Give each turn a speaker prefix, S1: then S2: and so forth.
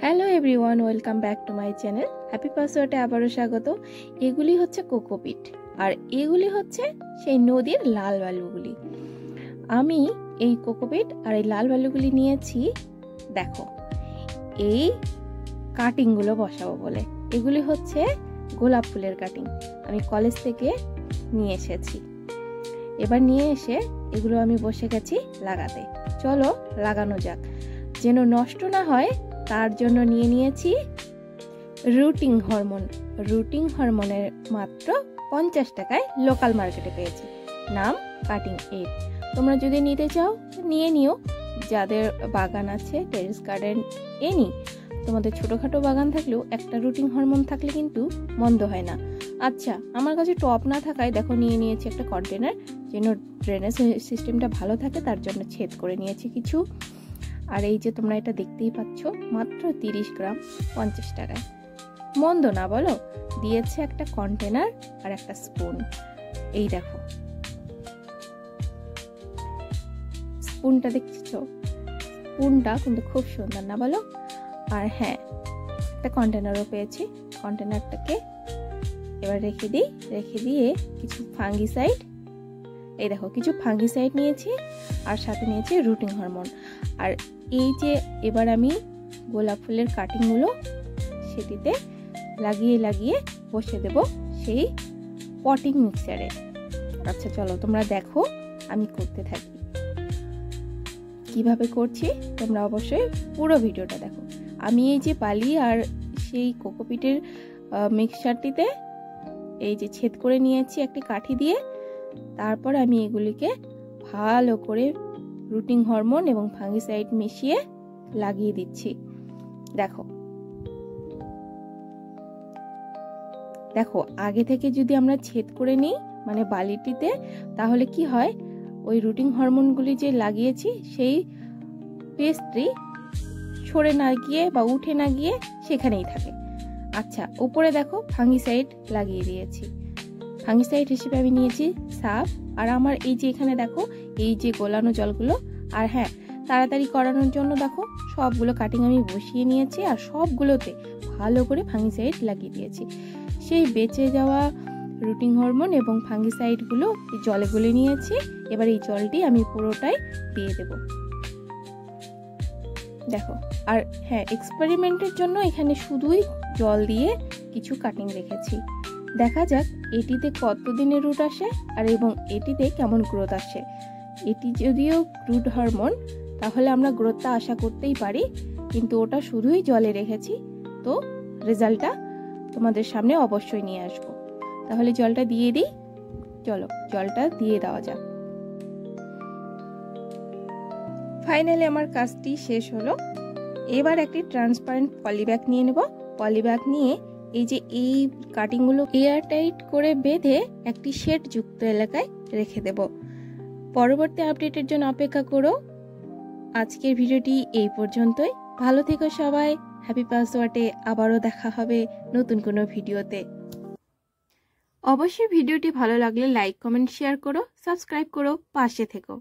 S1: Hello everyone, welcome back to my channel happy পাসওয়ার্ডে আবারও স্বাগত। এগুলি হচ্ছে কোকোপিট আর এগুলি হচ্ছে সেই নদীর লাল বালুগুলি। আমি এই কোকোপিট আর এই লাল বালুগুলি নিয়েছি, দেখো এই কাটিংগুলো বসাবো বলে। এগুলি হচ্ছে গোলাপ ফুলের কাটিং, আমি কলেজ থেকে নিয়ে এসেছি। এবার নিয়ে এসে এগুলো আমি বসে গেছি লাগাতে। চলো লাগানো যাক, যেন নষ্ট না হয় তার জন্য নিয়ে নিয়েছি রুটিং হরমোন। রুটিং হরমোনের মাত্র 50 টাকায় লোকাল মার্কেটে পেয়েছি, নাম কাটিং 8। তোমরা যদি নিতে চাও নিয়ে নিও, যাদের বাগান আছে টেরেস গার্ডেন এনি। তোমাদের ছোটখাটো বাগান থাকলেও একটা রুটিং হরমোন থাকলে কিন্তু মন্দ হয় না। আচ্ছা, আমার কাছে টপ না থাকায় দেখো নিয়ে নিয়েছি একটা কন্টেনার, যেন ড্রেনেজ সিস্টেমটা ভালো থাকে তার জন্য ছেদ করে নিয়েছি কিছু। আর এই যে তোমরা এটা দেখতেই পাচ্ছ, মাত্র 30 গ্রাম 50 টাকায়, মন্দ না বলো। দিয়েছে একটা কন্টেনার আর একটা স্পুন। এই দেখো স্পুনটা দেখছো, স্পুনটা কিন্তু খুব সুন্দর না বলো। আর হ্যাঁ, একটা কন্টেনারও পেয়েছি। কন্টেনারটাকে এবার রেখে দিই, রেখে দিয়ে কিছু ফাঙ্গিসাইড, এই দেখো কিছু ফাঙ্গিসাইড নিয়েছি আর সাথে নিয়েছি রুটিং হরমোন। আর এই যে এবার আমি গোলাপ ফুলের কাটিংগুলো সেটিতে লাগিয়ে লাগিয়ে বসে দেব সেই পটিং মিক্সারে। আচ্ছা চলো তোমরা দেখো আমি করতে থাকি, কিভাবে করছি তোমরা অবশ্যই পুরো ভিডিওটা দেখো। আমি এই যে বালি আর সেই কোকোপিটের মিক্সচারটিতে এই যে ছেদ করে নিয়েছি একটি কাঠি দিয়ে, তারপর আমি এগুলিকে ভালো করে রুটিং হরমোন এবং ফাঙ্গিসাইড মিশিয়ে লাগিয়ে দিচ্ছি। দেখো দেখো আগে থেকে যদি আমরা ছেদ করে নিই মানে বালিটিতে, তাহলে কি হয়, ওই রুটিং হরমোনগুলি যে লাগিয়েছি সেই পেস্টটি সরে না গিয়ে বা উঠে না গিয়ে সেখানেই থাকে। আচ্ছা, উপরে দেখো ফাঙ্গিসাইড লাগিয়ে দিয়েছি। ফাঙ্গিসাইড হিসেবে আমি নিয়েছি সাফ। আর আমার এই যে এখানে দেখো এই যে গোলানো জলগুলো, আর হ্যাঁ তাড়াতাড়ি করানোর জন্য দেখো সবগুলো কাটিং আমি বসিয়ে নিয়েছি আর সবগুলোতে ভালো করে ফাঙ্গিসাইড লাগিয়ে দিয়েছি। সেই বেঁচে যাওয়া রুটিং হরমোন এবং ফাঙ্গিসাইডগুলো জলে গুলে নিয়েছি। এবার এই জলটি আমি পুরোটাই দিয়ে দেব, দেখো। আর হ্যাঁ, এক্সপেরিমেন্টের জন্য এখানে শুধুই জল দিয়ে কিছু কাটিং রেখেছি। দেখা যাক এটিতে কতদিনের রুট আসে আর এবং এটিতে কেমন গ্রোথ আসে। এটি যদিও রুট হরমোন, তাহলে আমরা গ্রোথটা আশা করতেই পারি, কিন্তু ওটা শুধুই জলে রেখেছি, তো রেজাল্টটা তোমাদের সামনে অবশ্যই নিয়ে আসবো। তাহলে জলটা দিয়ে দিই, চলো জলটা দিয়ে দেওয়া যাক। ফাইনালি আমার কাজটি শেষ হলো। এবার একটি ট্রান্সপারেন্ট পলিব্যাগ নিয়ে নেব। পলিব্যাগ নিয়ে এই যে এই কাটিংগুলো এয়ারটাইট করে বেঁধে একটি শেড যুক্ত এলাকায় রেখে দেব। পরবর্তী আপডেটের জন্য অপেক্ষা করো। আজকের ভিডিওটি এই পর্যন্তই। ভালো থেকো সবাই। হ্যাপি পাসওয়ার্ডে আবারও দেখা হবে নতুন কোনো ভিডিওতে। অবশ্যই ভিডিওটি ভালো লাগলে লাইক, কমেন্ট, শেয়ার করো, সাবস্ক্রাইব করো, পাশে থেকো।